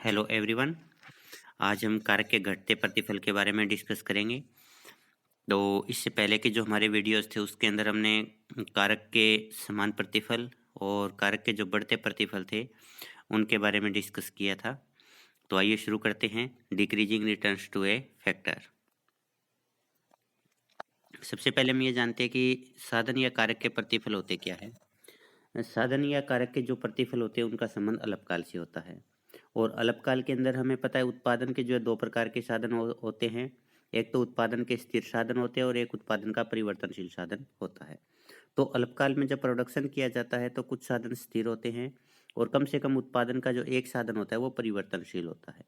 Hello everyone. आज हम कारक के घटते प्रतिफल के बारे में डिस्कस करेंगे। तो इससे पहले के जो हमारे वीडियोस थे उसके अंदर हमने कारक के समान प्रतिफल और कारक के जो बढ़ते प्रतिफल थे उनके बारे में डिस्कस किया था। तो आइए शुरू करते हैं। Decreasing returns to a factor. सबसे पहले हम ये जानते हैं कि साधन या कारक के प्रतिफल होते क्या है। साधन या कारक के जो प्रतिफल होते हैं उनका संबंध अल्पकाल से होता है। और अल्पकाल के अंदर हमें पता है उत्पादन के जो है दो प्रकार के साधन होते हैं। एक तो उत्पादन के स्थिर साधन होते हैं और एक उत्पादन का परिवर्तनशील साधन होता है। तो अल्पकाल में जब प्रोडक्शन किया जाता है तो कुछ साधन स्थिर होते हैं और कम से कम उत्पादन का जो एक साधन होता है वो परिवर्तनशील होता है।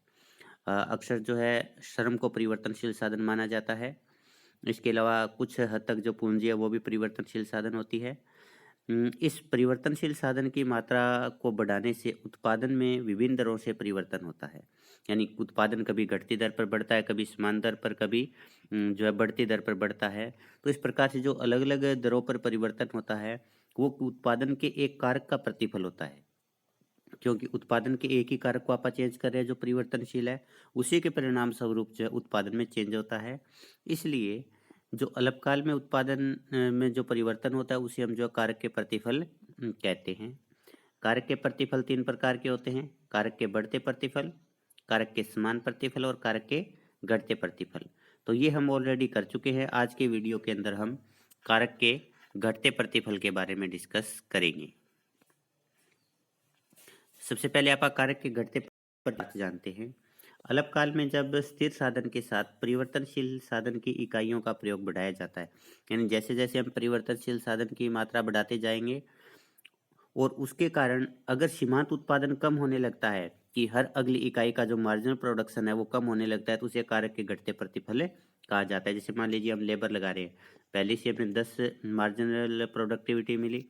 अक्सर जो है श्रम को परिवर्तनशील साधन माना जाता है। इसके अलावा कुछ हद तक जो पूंजी है वो भी परिवर्तनशील साधन होती है। इस परिवर्तनशील साधन की मात्रा को बढ़ाने से उत्पादन में विभिन्न दरों से परिवर्तन होता है। यानी उत्पादन कभी घटती दर पर बढ़ता है, कभी समान दर पर, कभी जो है बढ़ती दर पर बढ़ता है। तो इस प्रकार से जो अलग अलग दरों पर परिवर्तन होता है वो उत्पादन के एक कारक का प्रतिफल होता है। क्योंकि उत्पादन के एक ही कारक को आप चेंज कर रहे हैं जो परिवर्तनशील है, उसी के परिणाम स्वरूप जो है उत्पादन में चेंज होता है। इसलिए जो अल्पकाल में उत्पादन में जो परिवर्तन होता है उसे हम जो कारक के प्रतिफल कहते हैं। कारक के प्रतिफल तीन प्रकार के होते हैं: कारक के बढ़ते प्रतिफल, कारक के समान प्रतिफल और कारक के घटते प्रतिफल। तो ये हम ऑलरेडी कर चुके हैं। आज के वीडियो के अंदर हम कारक के घटते प्रतिफल के बारे में डिस्कस करेंगे। सबसे पहले आप कारक के घटते प्रतिफल जानते हैं। अल्पकाल में जब स्थिर साधन के साथ परिवर्तनशील साधन की इकाइयों का प्रयोग बढ़ाया जाता है, यानी जैसे जैसे हम परिवर्तनशील साधन की मात्रा बढ़ाते जाएंगे और उसके कारण अगर सीमांत उत्पादन कम होने लगता है कि हर अगली इकाई का जो मार्जिनल प्रोडक्शन है वो कम होने लगता है तो उसे कारक के घटते प्रतिफल कहा जाता है। जैसे मान लीजिए हम लेबर लगा रहे हैं, पहले से हमें 10 मार्जिनल प्रोडक्टिविटी मिली,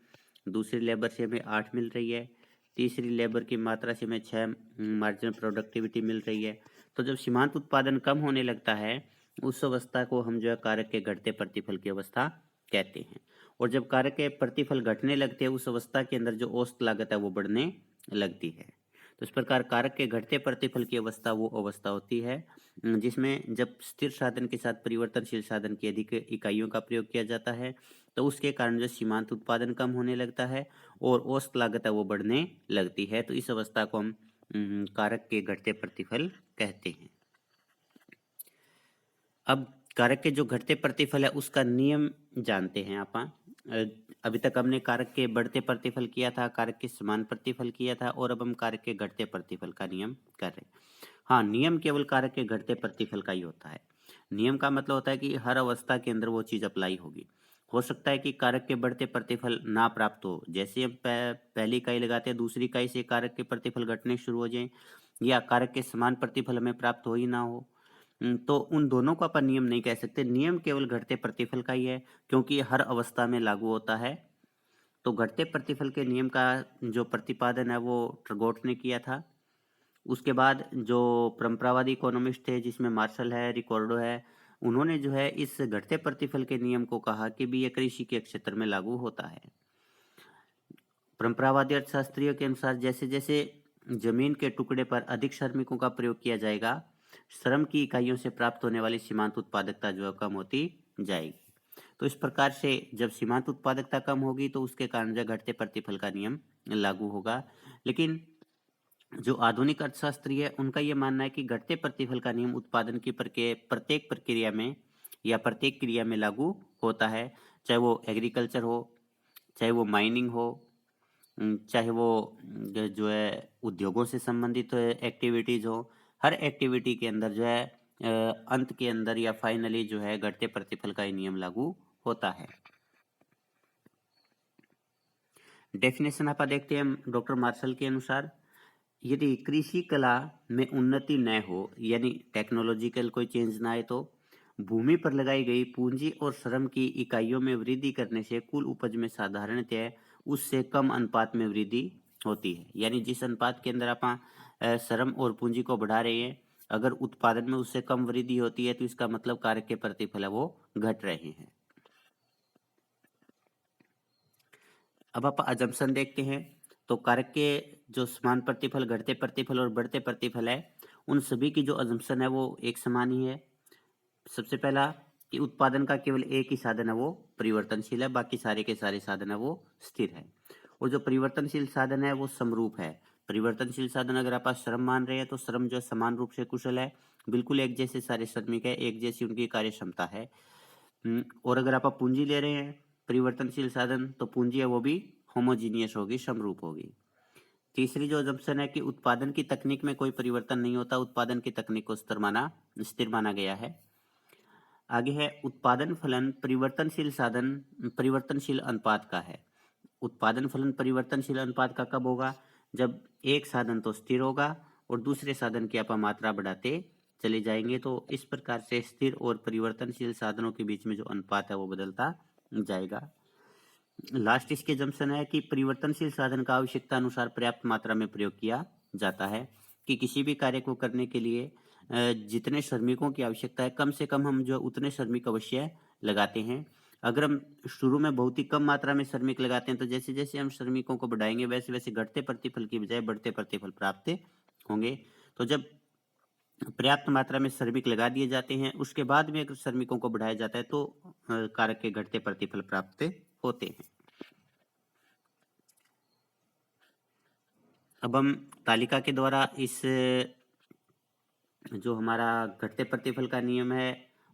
दूसरी लेबर से हमें 8 मिल रही है, तीसरी लेबर की मात्रा से हमें 6 मार्जिनल प्रोडक्टिविटी मिल रही है। तो जब सीमांत उत्पादन कम होने लगता है उस अवस्था को हम जो है कारक के घटते प्रतिफल की अवस्था कहते हैं। और जब कारक के प्रतिफल घटने लगते हैं उस अवस्था के अंदर जो औसत लागत है वो बढ़ने लगती है। तो इस प्रकार कारक के घटते प्रतिफल की अवस्था वो अवस्था होती है जिसमें जब स्थिर साधन के साथ परिवर्तनशील साधन की अधिक इकाइयों का प्रयोग किया जाता है तो उसके कारण जो सीमांत उत्पादन कम होने लगता है और औसत लागत है वो बढ़ने लगती है। तो इस अवस्था को हम कारक के घटते प्रतिफल कहते हैं। अब कारक के जो घटते प्रतिफल है उसका नियम जानते हैं आप। अभी तक हमने कारक के बढ़ते प्रतिफल किया था, कारक के समान प्रतिफल किया था और अब हम कारक के घटते प्रतिफल का नियम कर रहे हैं। हाँ, नियम केवल कारक के घटते प्रतिफल का ही होता है। नियम का मतलब होता है कि हर अवस्था के अंदर वो चीज़ अप्लाई होगी। हो सकता है कि कारक के बढ़ते प्रतिफल ना प्राप्त हो, जैसे हम पहली इकाई लगाते हैं दूसरी इकाई से कारक के प्रतिफल घटने शुरू हो जाए, या कारक के समान प्रतिफल हमें प्राप्त हो ही ना हो। तो उन दोनों को अपन नियम नहीं कह सकते। नियम केवल घटते प्रतिफल का ही है क्योंकि ये हर अवस्था में लागू होता है। तो घटते प्रतिफल के नियम का जो प्रतिपादन है वो ट्रगोट ने किया था। उसके बाद जो परंपरावादी इकोनॉमिस्ट थे जिसमें मार्शल है, रिकॉर्डो है, उन्होंने जो है इस घटते प्रतिफल के नियम को कहा कि भी ये कृषि के क्षेत्र में लागू होता है। परंपरावादी अर्थशास्त्रियों के अनुसार जैसे जैसे जमीन के टुकड़े पर अधिक श्रमिकों का प्रयोग किया जाएगा, श्रम की इकाइयों से प्राप्त होने वाली सीमांत उत्पादकता जो है कम होती जाएगी। तो इस प्रकार से जब सीमांत उत्पादकता कम होगी तो उसके कारण जो घटते प्रतिफल का नियम लागू होगा। लेकिन जो आधुनिक अर्थशास्त्री है उनका ये मानना है कि घटते प्रतिफल का नियम उत्पादन की प्रत्येक प्रक्रिया में या प्रत्येक क्रिया में लागू होता है, चाहे वो एग्रीकल्चर हो, चाहे वो माइनिंग हो, चाहे वो जो है उद्योगों से संबंधित एक्टिविटीज हो। हर एक्टिविटी के अंदर जो है अंत के अंदर या फाइनली जो है घटते प्रतिफल का ही नियम लागू होता है। डेफिनेशन आप देखते हैं डॉक्टर मार्शल के अनुसार, यदि कृषि कला में उन्नति न हो यानी टेक्नोलॉजिकल कोई चेंज ना आए तो भूमि पर लगाई गई पूंजी और श्रम की इकाइयों में वृद्धि करने से कुल उपज में साधारणतः उससे कम अनुपात में वृद्धि होती है। यानी जिस अनुपात के अंदर आप श्रम और पूंजी को बढ़ा रहे हैं, अगर उत्पादन में उससे कम वृद्धि होती है तो इसका मतलब कारक के प्रतिफल है वो घट रहे हैं। अब आप अजम्पशन देखते हैं। तो कारक के जो समान प्रतिफल, घटते प्रतिफल और बढ़ते प्रतिफल है, उन सभी की जो अजम्पशन है वो एक समान ही है। सबसे पहला कि उत्पादन का केवल एक ही साधन है वो परिवर्तनशील है, बाकी सारे के सारे साधन है वो स्थिर है। और जो परिवर्तनशील साधन है वो समरूप है। परिवर्तनशील साधन अगर आप श्रम मान रहे हैं तो श्रम जो समान रूप से कुशल है, बिल्कुल एक जैसे सारे श्रमिक है, एक जैसी उनकी कार्य क्षमता है। और अगर आप पूंजी ले रहे हैं परिवर्तनशील साधन, तो पूंजी है वो भी होमोजीनियस होगी, समरूप होगी। तीसरी जो अजम्पशन है कि उत्पादन की तकनीक में कोई परिवर्तन नहीं होता, उत्पादन की तकनीक को स्थिर माना गया है। आगे है उत्पादन फलन परिवर्तनशील साधन परिवर्तनशील अनुपात का है। उत्पादन फलन परिवर्तनशील अनुपात का कब होगा? जब एक साधन तो स्थिर होगा और दूसरे साधन की आप मात्रा बढ़ाते चले जाएंगे, तो इस प्रकार से स्थिर और परिवर्तनशील साधनों के बीच में जो अनुपात है वो बदलता जाएगा। लास्ट इसके जंक्शन है कि परिवर्तनशील साधन का आवश्यकता अनुसार पर्याप्त मात्रा में प्रयोग किया जाता है, कि किसी भी कार्य को करने के लिए जितने श्रमिकों की आवश्यकता है, कम से कम हम जो उतने श्रमिक अवश्य लगाते हैं। अगर हम शुरू में बहुत ही कम मात्रा में श्रमिक लगाते हैं, तो जैसे जैसे हम श्रमिकों को बढ़ाएंगे वैसे वैसे घटते प्रतिफल की बजाय बढ़ते प्रतिफल प्राप्त होंगे। तो जब पर्याप्त मात्रा में श्रमिक लगा दिए जाते हैं, उसके बाद में अगर श्रमिकों को बढ़ाया जाता है तो कारक के घटते प्रतिफल प्राप्त होते हैं। अब हम तालिका के द्वारा इस जो हमारा घटते प्रतिफल का नियम है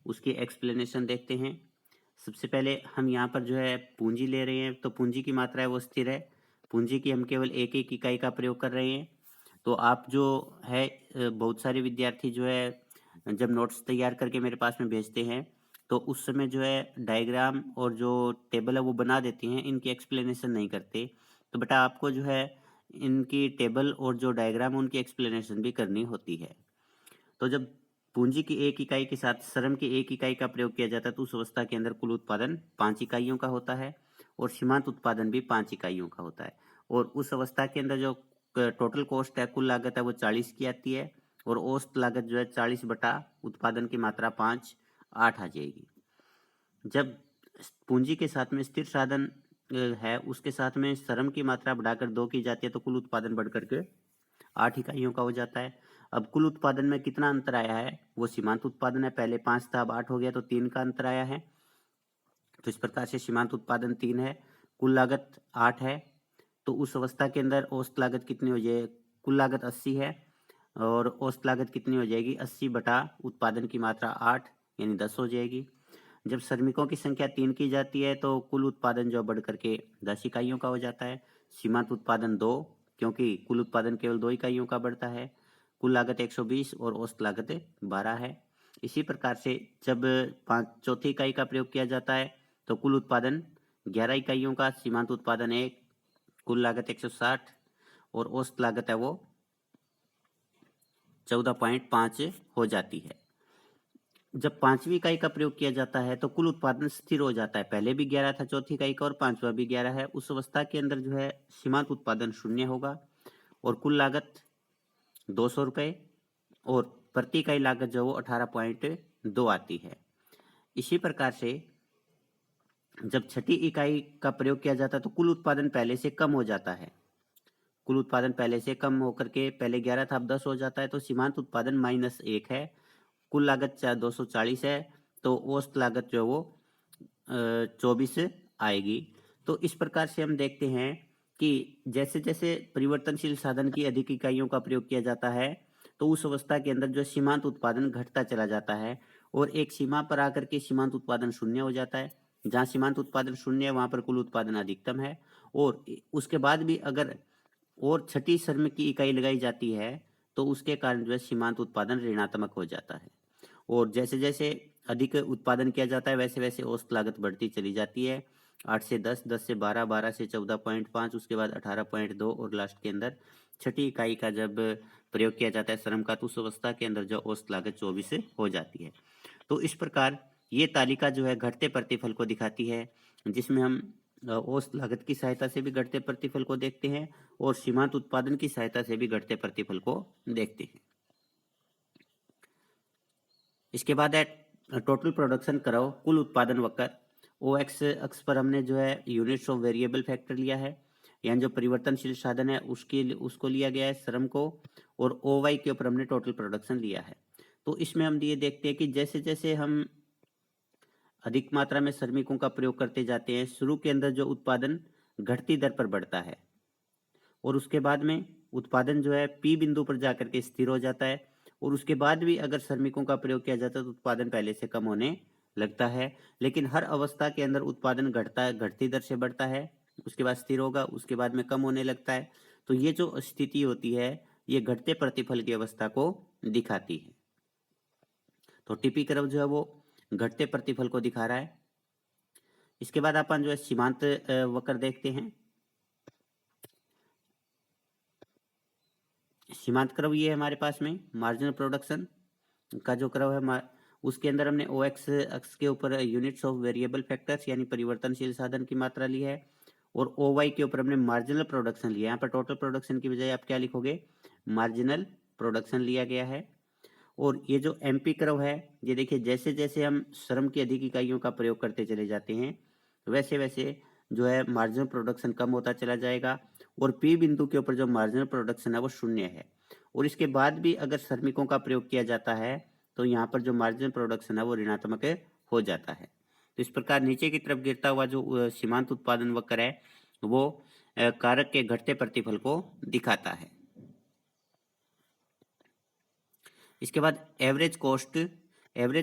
उसकी एक्सप्लेनेशन देखते हैं। सबसे पहले हम यहाँ पर जो है पूंजी ले रहे हैं, तो पूंजी की मात्रा है वो स्थिर है। पूंजी की हम केवल एक एक इकाई का प्रयोग कर रहे हैं। तो आप जो है बहुत सारे विद्यार्थी जो है जब नोट्स तैयार करके मेरे पास में भेजते हैं, तो उस समय जो है डायग्राम और जो टेबल है वो बना देते हैं, इनकी एक्सप्लेनेशन नहीं करते। तो बेटा आपको जो है इनकी टेबल और जो डायग्राम उनकी एक्सप्लेनेशन भी करनी होती है। तो जब पूंजी की एक इकाई के साथ श्रम की एक इकाई का प्रयोग किया जाता है, तो उस अवस्था के अंदर कुल उत्पादन 5 इकाइयों का होता है और सीमांत उत्पादन भी 5 इकाइयों का होता है। और उस अवस्था के अंदर जो टोटल कॉस्ट है, कुल लागत है वो 40 की आती है और औसत लागत जो है 40 बटा उत्पादन की मात्रा 5 8 आ जाएगी। जब पूंजी के साथ में स्थिर साधन है, उसके साथ में श्रम की मात्रा बढ़ाकर 2 की जाती है, तो कुल उत्पादन बढ़ करके 8 इकाइयों का हो जाता है। अब कुल उत्पादन में कितना अंतर आया है? वो सीमांत उत्पादन है, पहले 5 था अब 8 हो गया, तो 3 का अंतर आया है। तो इस प्रकार से सीमांत उत्पादन 3 है, कुल लागत 8 है। तो उस अवस्था के अंदर औसत लागत कितनी हो जाए? कुल लागत 80 है और औसत लागत कितनी हो जाएगी? 80 बटा उत्पादन की मात्रा 8 यानी 10 हो जाएगी। जब श्रमिकों की संख्या 3 की जाती है, तो कुल उत्पादन जो बढ़ करके 10 इकाइयों का हो जाता है। सीमांत उत्पादन 2, क्योंकि कुल उत्पादन केवल 2 इकाइयों का बढ़ता है। कुल लागत 120 और औसत लागत 12 है। इसी प्रकार से जब चौथी इकाई का प्रयोग किया जाता है, तो कुल उत्पादन 11 इकाइयों का, सीमांत उत्पादन 1, कुल लागत 160 और औसत लागत है वो 14.5 हो जाती है। जब पांचवी इकाई का प्रयोग किया जाता है, तो कुल उत्पादन स्थिर हो जाता है। पहले भी 11 था चौथी इकाई का और पांचवा भी 11 है। उस अवस्था के अंदर जो है सीमांत उत्पादन 0 होगा और कुल लागत 200 रुपये और प्रति इकाई लागत जो वो 18.2 आती है। इसी प्रकार से जब छठी इकाई का प्रयोग किया जाता है, तो कुल उत्पादन पहले से कम हो जाता है। कुल उत्पादन पहले से कम होकर के पहले 11 था अब 10 हो जाता है, तो सीमांत उत्पादन -1 है। कुल लागत 240 है, तो औसत लागत जो है वो 24 आएगी। तो इस प्रकार से हम देखते हैं कि जैसे जैसे परिवर्तनशील साधन की अधिक इकाइयों का प्रयोग किया जाता है, तो उस अवस्था के अंदर जो सीमांत उत्पादन घटता चला जाता है और एक सीमा पर आकर के सीमांत उत्पादन 0 हो जाता है। जहाँ सीमांत उत्पादन 0 है वहाँ पर कुल उत्पादन अधिकतम है। और उसके बाद भी अगर और छठी श्रमिक की इकाई लगाई जाती है, तो उसके कारण जो है सीमांत उत्पादन ऋणात्मक हो जाता है। और जैसे जैसे अधिक उत्पादन किया जाता है वैसे वैसे औसत लागत बढ़ती चली जाती है। 8 से 10, 10 से 12, 12 से 14.5, उसके बाद 18.2 और लास्ट के अंदर छठी इकाई का जब प्रयोग किया जाता है श्रम का, तो उस अवस्था के अंदर जो औसत लागत 24 हो जाती है। तो इस प्रकार ये तालिका जो है घटते प्रतिफल को दिखाती है, जिसमें हम औसत लागत की सहायता से भी घटते प्रतिफल को देखते हैं और सीमांत उत्पादन की सहायता से भी घटते प्रतिफल को देखते हैं। इसके बाद है टोटल प्रोडक्शन कराओ, कुल उत्पादन वक्र। ओ एक्स अक्ष पर हमने जो है यूनिट्स ऑफ वेरिएबल फैक्टर लिया है। यानी जो परिवर्तनशील साधन है उसको लिया गया है श्रम को, और OY के ऊपर हमने टोटल प्रोडक्शन लिया है। तो इसमें हम ये देखते हैं कि जैसे जैसे हम अधिक मात्रा में श्रमिकों का प्रयोग करते जाते हैं, शुरू के अंदर जो उत्पादन घटती दर पर बढ़ता है, और उसके बाद में उत्पादन जो है P बिंदु पर जाकर के स्थिर हो जाता है, और उसके बाद भी अगर श्रमिकों का प्रयोग किया जाता है तो उत्पादन पहले से कम होने लगता है। लेकिन हर अवस्था के अंदर उत्पादन घटती दर से बढ़ता है, उसके बाद स्थिर होगा, उसके बाद में कम होने लगता है। तो ये जो स्थिति होती है ये घटते प्रतिफल की अवस्था को दिखाती है। तो टीपी कर्व जो है वो घटते प्रतिफल को दिखा रहा है। इसके बाद अपन जो है सीमांत वक्र देखते हैं। सीमांत कर्व ये है हमारे पास में मार्जिनल प्रोडक्शन का जो कर्व है, उसके अंदर हमने OX अक्ष के ऊपर यूनिट्स ऑफ वेरिएबल फैक्टर्स यानी परिवर्तनशील साधन की मात्रा ली है, और OY के ऊपर हमने मार्जिनल प्रोडक्शन लिया है। यहाँ पर टोटल प्रोडक्शन की बजाय आप क्या लिखोगे, मार्जिनल प्रोडक्शन लिया गया है। और ये जो MP कर्व है, ये देखिए जैसे जैसे हम श्रम की अधिक इकाइयों का प्रयोग करते चले जाते हैं वैसे वैसे जो है मार्जिनल प्रोडक्शन कम होता चला जाएगा, और P बिंदु के ऊपर जो मार्जिनल प्रोडक्शन है वो शून्य है। और इसके बाद भी अगर श्रमिकों का प्रयोग किया जाता है तो यहाँ पर जो मार्जिनल प्रोडक्शन है वो ऋणात्मक हो जाता है। तो इस प्रकार नीचे की तरफ गिरता हुआ जो सीमांत उत्पादन वक्र है वो कारक के घटते प्रतिफल को दिखाता है। इसके बाद एवरेज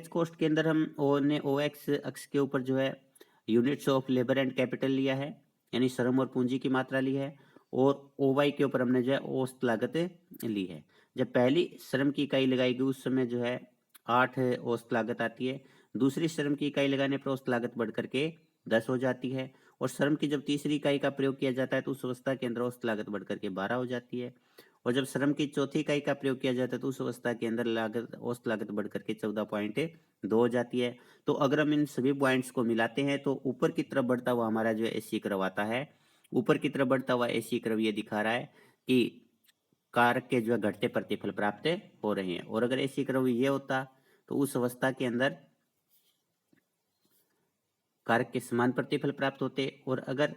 कॉस्ट के अंदर हम OX अक्ष के ऊपर जो है units of labour and capital लिया है, यानी श्रम और पूंजी की मात्रा ली है, और OY के ऊपर हमने जो है औसत लागत ली है। जब पहली श्रम की इकाई लगाई गई उस समय जो है 8 औसत लागत आती है, दूसरी श्रम की इकाई लगाने पर औसत लागत बढ़ करके 10 हो जाती है, और श्रम की जब तीसरी इकाई का प्रयोग किया जाता है तो उस अवस्था के अंदर औसत लागत बढ़ करके 12 हो जाती है, और जब श्रम की चौथी इकाई का प्रयोग किया जाता है तो उस अवस्था के अंदर औसत लागत बढ़ करके 14.2 हो जाती है। तो अगर हम इन सभी पॉइंट्स को मिलाते हैं तो ऊपर की तरफ बढ़ता हुआ हमारा जो एसी कर्व आता है, ऊपर की तरफ बढ़ता हुआ एसी कर्व ये दिखा रहा है कि कारक के जो है घटते प्रतिफल प्राप्त हो रहे हैं। और अगर एसी कर्व ये होता तो उस अवस्था के अंदर कारक के समान प्रतिफल प्राप्त होते, और अगर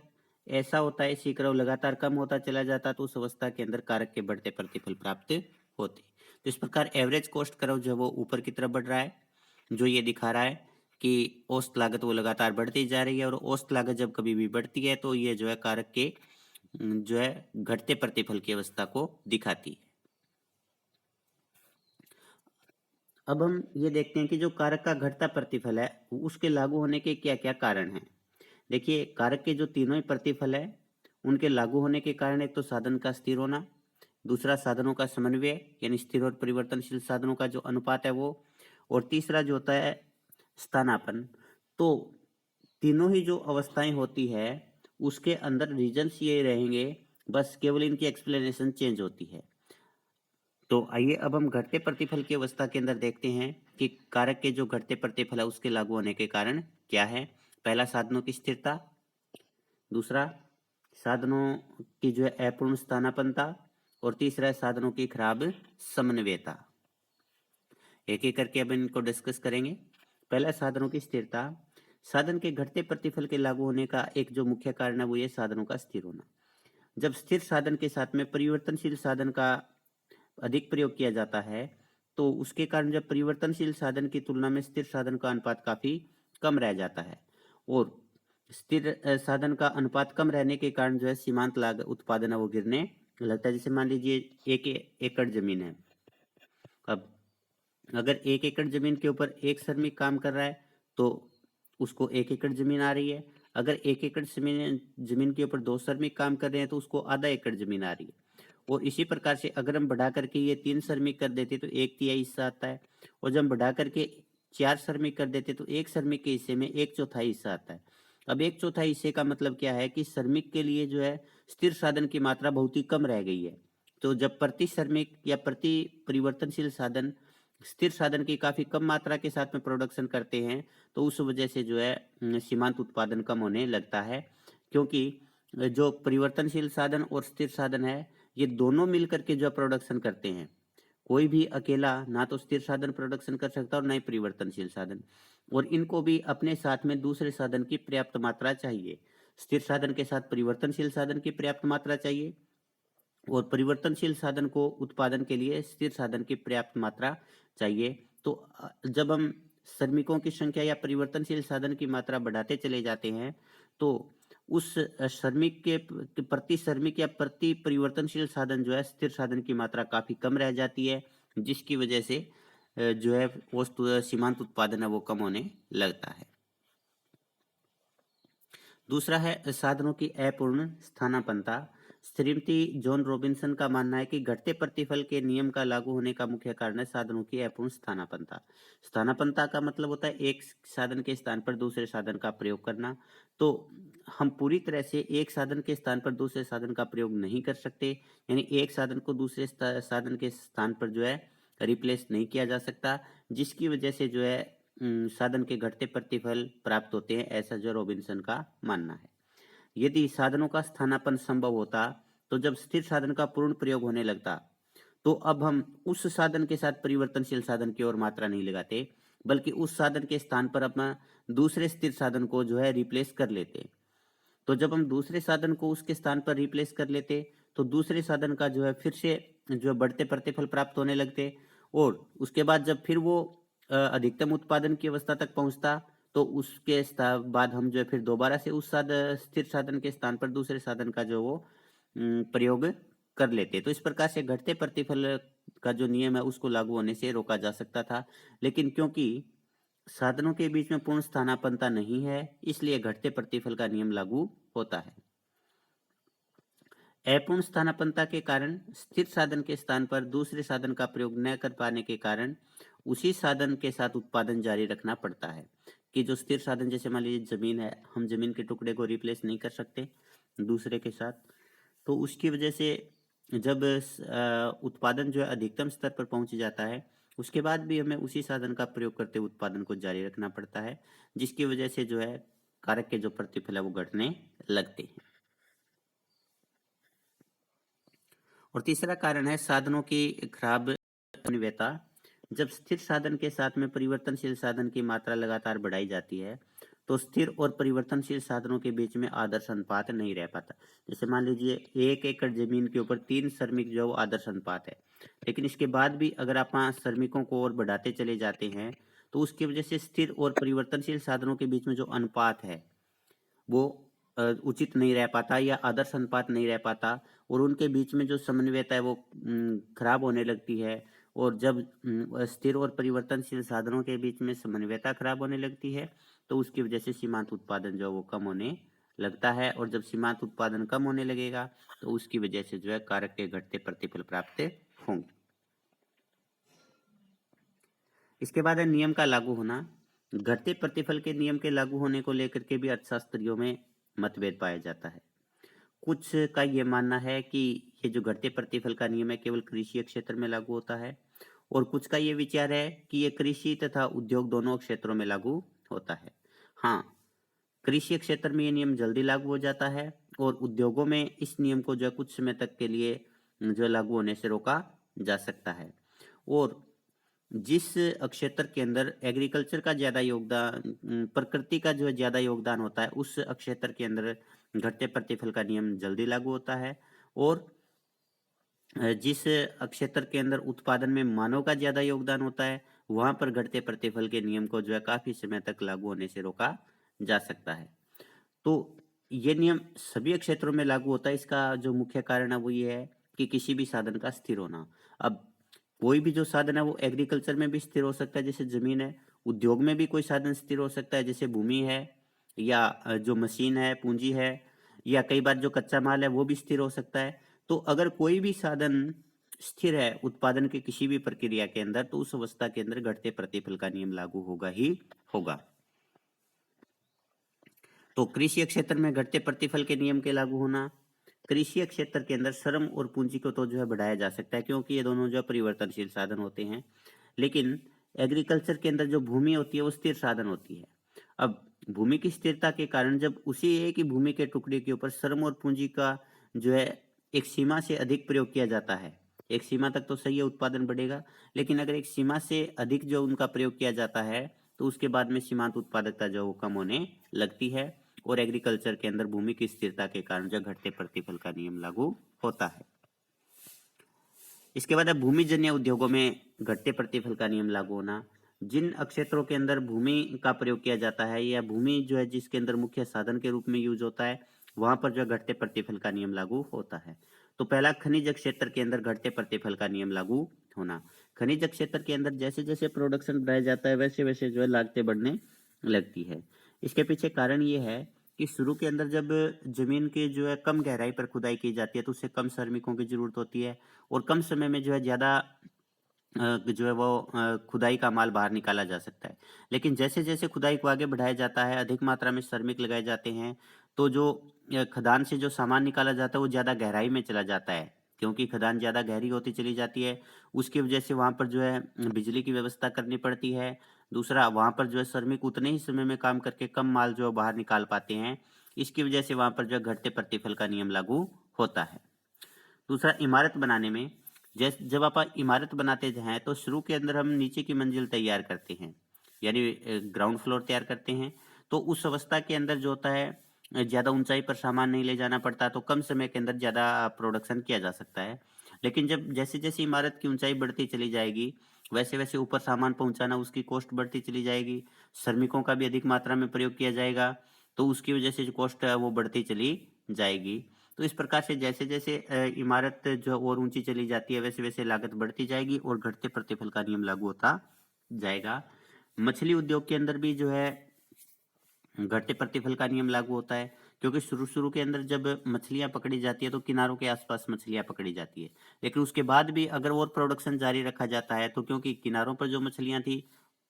ऐसा होता है एसी कर्व लगातार कम होता चला जाता तो उस अवस्था के अंदर कारक के बढ़ते प्रतिफल प्राप्त होते। तो इस प्रकार एवरेज कॉस्ट कर्व जो वो ऊपर की तरफ बढ़ रहा है, जो ये दिखा रहा है कि औसत लागत वो लगातार बढ़ती जा रही है, और औसत लागत जब कभी भी बढ़ती है तो ये जो है कारक के जो है घटते प्रतिफल की अवस्था को दिखाती है। अब हम ये देखते हैं कि जो कारक का घटता प्रतिफल है उसके लागू होने के क्या क्या कारण हैं। देखिए कारक के जो तीनों ही प्रतिफल है उनके लागू होने के कारण एक तो साधन का स्थिर होना, दूसरा साधनों का समन्वय यानी स्थिर और परिवर्तनशील साधनों का जो अनुपात है वो, और तीसरा जो होता है स्थानापन्न। तो तीनों ही जो अवस्थाएं होती है उसके अंदर रीजन्स ये रहेंगे, बस केवल इनकी एक्सप्लेनेशन चेंज होती है। तो आइए अब हम घटते प्रतिफल की अवस्था के अंदर देखते हैं कि कारक के जो घटते प्रतिफल है उसके लागू होने के कारण क्या है। पहला साधनों की स्थिरता, दूसरा साधनों की जो है अपूर्ण स्थानापन्नता, और तीसरा है साधनों की खराब समन्वयता। एक एक करके अब इनको डिस्कस करेंगे। पहला साधनों की स्थिरता। साधन के घटते प्रतिफल के लागू होने का एक जो मुख्य कारण है वो ये साधनों का स्थिर होना। जब स्थिर साधन के साथ में परिवर्तनशील साधन का अधिक प्रयोग किया जाता है तो उसके कारण जब परिवर्तनशील साधन की तुलना में स्थिर साधन का अनुपात काफी कम रह जाता है, और स्थिर साधन का अनुपात कम रहने के कारण जो है सीमांत लागत उत्पादन है वो गिरने लगता है। जैसे मान लीजिए 1 एकड़ जमीन है, अब अगर 1 एकड़ जमीन के ऊपर एक श्रमिक काम कर रहा है तो उसको 1 एकड़ जमीन आ रही है। अगर 1 एकड़ जमीन जमीन के ऊपर 2 श्रमिक काम कर रहे हैं तो उसको आधा एकड़ जमीन आ रही है। और इसी प्रकार से अगर हम बढ़ा करके ये 3 श्रमिक कर देते तो 1/3 हिस्सा आता है, और जब हम बढ़ा करके 4 श्रमिक कर देते तो 1 श्रमिक के हिस्से में 1/4 हिस्सा आता है। अब 1/4 हिस्से का मतलब क्या है कि श्रमिक के लिए जो है स्थिर साधन की मात्रा बहुत ही कम रह गई है। तो जब प्रति श्रमिक या प्रति परिवर्तनशील साधन स्थिर साधन की काफी कम मात्रा के साथ में प्रोडक्शन करते हैं तो उस वजह से जो है सीमांत उत्पादन कम होने लगता है, क्योंकि जो परिवर्तनशील साधन और स्थिर साधन है ये दोनों मिलकर के जो प्रोडक्शन करते हैं। कोई भी अकेला ना तो स्थिर साधन प्रोडक्शन कर सकता और ना ही परिवर्तनशील साधन, और इनको भी अपने साथ में दूसरे साधन की पर्याप्त मात्रा चाहिए। स्थिर साधन के साथ परिवर्तनशील साधन की पर्याप्त मात्रा चाहिए और परिवर्तनशील साधन को उत्पादन के लिए स्थिर साधन की पर्याप्त मात्रा चाहिए। तो जब हम श्रमिकों की संख्या या परिवर्तनशील साधन की मात्रा बढ़ाते चले जाते हैं, तो उस श्रमिक के प्रति श्रमिक या प्रति परिवर्तनशील साधन जो है स्थिर साधन की मात्रा काफी कम रह जाती है, जिसकी वजह से जो है सीमांत उत्पादन है वो कम होने लगता है। दूसरा है साधनों की अपूर्ण स्थानापन्नता। श्रीमती जॉन रॉबिन्सन का मानना है कि घटते प्रतिफल के नियम का लागू होने का मुख्य कारण है साधनों की अपूर्ण स्थानापन्नता। स्थानापन्नता का मतलब होता है एक साधन के स्थान पर दूसरे साधन का प्रयोग करना। तो हम पूरी तरह से एक साधन के स्थान पर दूसरे साधन का प्रयोग नहीं कर सकते, यानी एक साधन को दूसरे साधन के स्थान पर जो है रिप्लेस नहीं किया जा सकता, जिसकी वजह से जो है साधन के घटते प्रतिफल प्राप्त होते हैं, ऐसा जो रॉबिन्सन का मानना है। यदि साधनों का स्थानापन्न संभव होता, तो जब स्थिर साधन का पूर्ण प्रयोग होने लगता, तो अब हम उस साधन के साथ परिवर्तनशील साधन की ओर मात्रा नहीं लगाते, बल्कि उस साधन के स्थान पर अपना दूसरे स्थिर साधन को जो है रिप्लेस कर लेते। तो जब हम दूसरे साधन को उसके स्थान पर रिप्लेस कर लेते, तो दूसरे साधन का जो है फिर से जो है बढ़ते प्रतिफल प्राप्त होने लगते और उसके बाद जब फिर वो अधिकतम उत्पादन की अवस्था तक पहुंचता, तो उसके बाद हम जो है फिर दोबारा से उस स्थिर साधन के स्थान पर दूसरे साधन का जो वो प्रयोग कर लेते। तो इस प्रकार से घटते प्रतिफल का जो नियम है उसको लागू होने से रोका जा सकता था, लेकिन क्योंकि साधनों के बीच में पूर्ण स्थानापन्नता नहीं है, इसलिए घटते प्रतिफल का नियम लागू होता है। अपूर्ण स्थानापन्नता के कारण स्थिर साधन के स्थान पर दूसरे साधन का प्रयोग न कर पाने के कारण उसी साधन के साथ उत्पादन जारी रखना पड़ता है। कि जो स्थिर साधन, जैसे मान लीजिए जमीन है, हम जमीन के टुकड़े को रिप्लेस नहीं कर सकते दूसरे के साथ, तो उसकी वजह से जब उत्पादन जो है अधिकतम स्तर पर पहुंच जाता है, उसके बाद भी हमें उसी साधन का प्रयोग करते उत्पादन को जारी रखना पड़ता है, जिसकी वजह से जो है कारक के जो प्रतिफल है वो घटने लगते हैं। और तीसरा कारण है साधनों की खराब अनियमितता। जब स्थिर साधन के साथ में परिवर्तनशील साधन की मात्रा लगातार बढ़ाई जाती है, तो स्थिर और परिवर्तनशील साधनों के बीच में आदर्श अनुपात नहीं रह पाता। जैसे मान लीजिए 1 एकड़ जमीन के ऊपर 3 श्रमिक जो आदर्श अनुपात है, लेकिन इसके बाद भी अगर आप श्रमिकों को और बढ़ाते चले जाते हैं, तो उसकी वजह से स्थिर और परिवर्तनशील साधनों के बीच में जो अनुपात है वो उचित नहीं रह पाता या आदर्श अनुपात नहीं रह पाता और उनके बीच में जो समन्वयता है वो खराब होने लगती है। और जब स्थिर और परिवर्तनशील साधनों के बीच में समन्वयता खराब होने लगती है, तो उसकी वजह से सीमांत उत्पादन जो है वो कम होने लगता है और जब सीमांत उत्पादन कम होने लगेगा, तो उसकी वजह से जो है कारक के घटते प्रतिफल प्राप्त होंगे। इसके बाद है नियम का लागू होना। घटते प्रतिफल के नियम के लागू होने को लेकर के भी अर्थशास्त्रियों में मतभेद पाया जाता है। कुछ का ये मानना है कि ये जो घटते प्रतिफल का नियम है केवल कृषि क्षेत्र में लागू होता है और कुछ का ये विचार है कि ये कृषि तथा उद्योग दोनों क्षेत्रों में लागू होता है। हाँ, कृषि क्षेत्र में ये नियम जल्दी लागू हो जाता है और उद्योगों में इस नियम को जो है कुछ समय तक के लिए जो लागू होने से रोका जा सकता है। और जिस क्षेत्र के अंदर एग्रीकल्चर का ज्यादा योगदान, प्रकृति का जो है ज्यादा योगदान होता है, उस क्षेत्र के अंदर घटते प्रतिफल का नियम जल्दी लागू होता है और जिस क्षेत्र के अंदर उत्पादन में मानव का ज्यादा योगदान होता है, वहां पर घटते प्रतिफल के नियम को जो है काफी समय तक लागू होने से रोका जा सकता है। तो ये नियम सभी क्षेत्रों में लागू होता है। इसका जो मुख्य कारण है वो ये है कि किसी भी साधन का स्थिर होना। अब कोई भी जो साधन है वो एग्रीकल्चर में भी स्थिर हो सकता है, जैसे जमीन है। उद्योग में भी कोई साधन स्थिर हो सकता है, जैसे भूमि है या जो मशीन है, पूंजी है, या कई बार जो कच्चा माल है वो भी स्थिर हो सकता है। तो अगर कोई भी साधन स्थिर है उत्पादन की किसी भी प्रक्रिया के अंदर, तो उस अवस्था के अंदर घटते प्रतिफल का नियम लागू होगा ही होगा। तो कृषि क्षेत्र में घटते प्रतिफल के नियम के लागू होना। कृषि क्षेत्र के अंदर श्रम और पूंजी को तो जो है बढ़ाया जा सकता है, क्योंकि ये दोनों जो है परिवर्तनशील साधन होते हैं। लेकिन एग्रीकल्चर के अंदर जो भूमि होती है वो स्थिर साधन होती है। अब भूमि की स्थिरता के कारण जब उसी एक ही भूमि के टुकड़े के ऊपर श्रम और पूंजी का जो है एक सीमा से अधिक प्रयोग किया जाता है, एक सीमा तक तो सही है उत्पादन बढ़ेगा, लेकिन अगर एक सीमा से अधिक जो उनका प्रयोग किया जाता है, तो उसके बाद में सीमांत उत्पादकता जो है वो कम होने लगती है और एग्रीकल्चर के अंदर भूमि की स्थिरता के कारण जो घटते प्रतिफल का नियम लागू होता है। इसके बाद है भूमिजन्य उद्योगों में घटते प्रतिफल का नियम लागू होना। जिन क्षेत्रों के अंदर भूमि का प्रयोग किया जाता है या भूमि जो है जिसके अंदर मुख्य साधन के रूप में यूज होता है, वहां पर जो घटते प्रतिफल का नियम लागू होता है। तो पहला, खनिज क्षेत्र के अंदर घटते प्रतिफल का नियम लागू होना। खनिज क्षेत्र के अंदर जैसे जैसे प्रोडक्शन बढ़ाया जाता है वैसे वैसे जो है लागतें बढ़ने लगती है। इसके पीछे कारण ये है कि शुरू के अंदर जब जमीन के जो है कम गहराई पर खुदाई की जाती है तो उससे कम श्रमिकों की जरूरत होती है और कम समय में जो है ज्यादा जो है वो खुदाई का माल बाहर निकाला जा सकता है। लेकिन जैसे जैसे खुदाई को आगे बढ़ाया जाता है, अधिक मात्रा में श्रमिक लगाए जाते हैं, तो जो खदान से जो सामान निकाला जाता है वो ज़्यादा गहराई में चला जाता है, क्योंकि खदान ज़्यादा गहरी होती चली जाती है। उसकी वजह से वहाँ पर जो है बिजली की व्यवस्था करनी पड़ती है। दूसरा, वहाँ पर जो है श्रमिक उतने ही समय में काम करके कम माल जो है बाहर निकाल पाते हैं। इसकी वजह से वहाँ पर जो है घटते प्रतिफल का नियम लागू होता है। दूसरा, इमारत बनाने में जैसे जब आप इमारत बनाते हैं तो शुरू के अंदर हम नीचे की मंजिल तैयार करते हैं, यानी ग्राउंड फ्लोर तैयार करते हैं। तो उस अवस्था के अंदर जो होता है ज़्यादा ऊंचाई पर सामान नहीं ले जाना पड़ता, तो कम समय के अंदर ज़्यादा प्रोडक्शन किया जा सकता है। लेकिन जब जैसे जैसे इमारत की ऊंचाई बढ़ती चली जाएगी वैसे वैसे ऊपर सामान पहुंचाना उसकी कॉस्ट बढ़ती चली जाएगी। श्रमिकों का भी अधिक मात्रा में प्रयोग किया जाएगा, तो उसकी वजह से जो कॉस्ट है वो बढ़ती चली जाएगी। तो इस प्रकार से जैसे जैसे इमारत जो और ऊंची चली जाती है वैसे वैसे लागत बढ़ती जाएगी और घटते प्रतिफल का नियम लागू होता जाएगा। मछली उद्योग के अंदर भी जो है घटते प्रतिफल का नियम लागू होता है, क्योंकि शुरू शुरू के अंदर जब मछलियां पकड़ी जाती है तो किनारों के आसपास मछलियां पकड़ी जाती है, लेकिन उसके बाद भी अगर और प्रोडक्शन जारी रखा जाता है तो क्योंकि किनारों पर जो मछलियां थी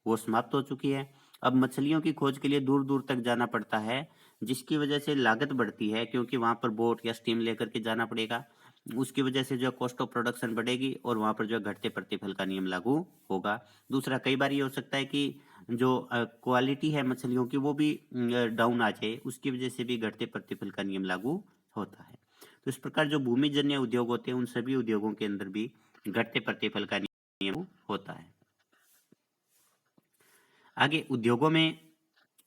वो समाप्त हो चुकी है। अब मछलियों की खोज के लिए दूर दूर तक जाना पड़ता है, जिसकी वजह से लागत बढ़ती है, क्योंकि वहां पर बोट या स्टीम लेकर के जाना पड़ेगा। उसकी वजह से जो कॉस्ट ऑफ प्रोडक्शन बढ़ेगी और वहां पर जो घटते प्रतिफल का नियम लागू होगा। दूसरा, कई बार ये हो सकता है कि जो क्वालिटी है मछलियों की वो भी डाउन आ जाए, उसकी वजह से भी घटते प्रतिफल का नियम लागू होता है। तो इस प्रकार जो भूमिजन्य उद्योग होते हैं उन सभी उद्योगों के अंदर भी घटते प्रतिफल का नियम होता है। आगे, उद्योगों में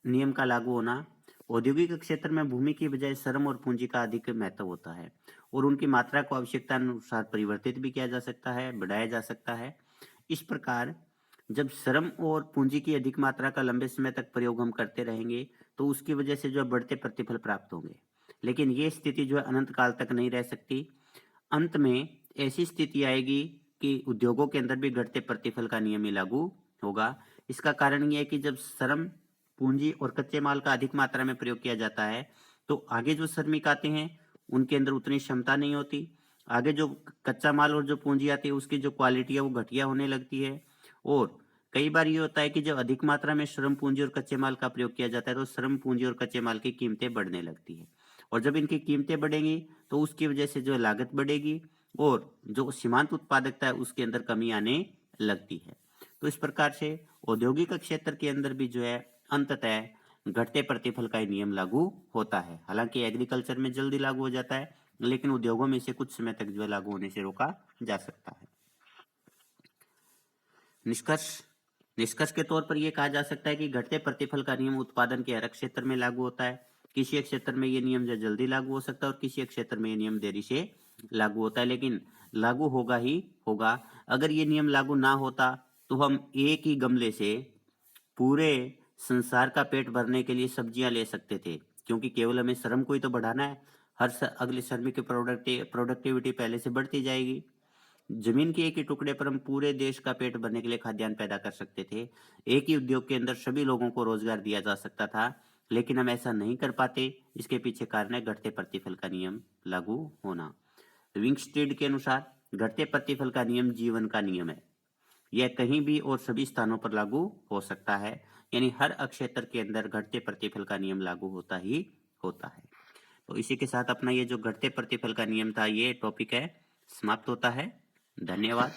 नियम का लागू होना। औद्योगिक क्षेत्र में भूमि की बजाय श्रम और पूंजी का अधिक महत्व होता है और उनकी मात्रा को आवश्यकता अनुसार परिवर्तित भी किया जा सकता है, बढ़ाया जा सकता है। इस प्रकार जब श्रम और पूंजी की अधिक मात्रा का लंबे समय तक प्रयोग हम करते रहेंगे तो उसकी वजह से जो बढ़ते प्रतिफल प्राप्त होंगे, लेकिन ये स्थिति जो है अनंत काल तक नहीं रह सकती। अंत में ऐसी स्थिति आएगी कि उद्योगों के अंदर भी घटते प्रतिफल का नियम ही लागू होगा। इसका कारण ये है कि जब श्रम, पूंजी और कच्चे माल का अधिक मात्रा में प्रयोग किया जाता है तो आगे जो श्रमिक आते हैं उनके अंदर उतनी क्षमता नहीं होती। आगे जो कच्चा माल और जो पूंजी आती है उसकी जो क्वालिटी है वो घटिया होने लगती है। और कई बार ये होता है कि जब अधिक मात्रा में श्रम, पूंजी और कच्चे माल का प्रयोग किया जाता है तो श्रम, पूंजी और कच्चे माल की कीमतें बढ़ने लगती है और जब इनकी कीमतें बढ़ेंगी तो उसकी वजह से जो लागत बढ़ेगी और जो सीमांत उत्पादकता है उसके अंदर कमी आने लगती है। तो इस प्रकार से औद्योगिक क्षेत्र के अंदर भी जो है अंततः घटते प्रतिफल का ही नियम लागू होता है। हालांकि एग्रीकल्चर में जल्दी लागू हो जाता है, लेकिन उद्योगों में इसे कुछ समय तक जो है लागू होने से रोका जा सकता है। निष्कर्ष निष्कर्ष के तौर पर यह कहा जा सकता है कि घटते प्रतिफल का नियम उत्पादन के हर क्षेत्र में लागू होता है। किसी एक क्षेत्र में ये नियम जो जल्दी लागू हो सकता है और किसी एक क्षेत्र में ये नियम देरी से लागू होता है, लेकिन लागू होगा ही होगा। अगर ये नियम लागू ना होता तो हम एक ही गमले से पूरे संसार का पेट भरने के लिए सब्जियां ले सकते थे, क्योंकि केवल हमें श्रम को ही तो बढ़ाना है। अगले श्रमिक की प्रोडक्टिविटी पहले से बढ़ती जाएगी। जमीन के एक ही टुकड़े पर हम पूरे देश का पेट भरने के लिए खाद्यान्न पैदा कर सकते थे। एक ही उद्योग के अंदर सभी लोगों को रोजगार दिया जा सकता था, लेकिन हम ऐसा नहीं कर पाते। इसके पीछे कारण है घटते प्रतिफल का नियम लागू होना। विंगस्टीड के अनुसार घटते प्रतिफल का नियम जीवन का नियम है। यह कहीं भी और सभी स्थानों पर लागू हो सकता है, यानी हर क्षेत्र के अंदर घटते प्रतिफल का नियम लागू होता ही होता है। तो इसी के साथ अपना ये जो घटते प्रतिफल का नियम था ये टॉपिक है समाप्त होता है। धन्यवाद।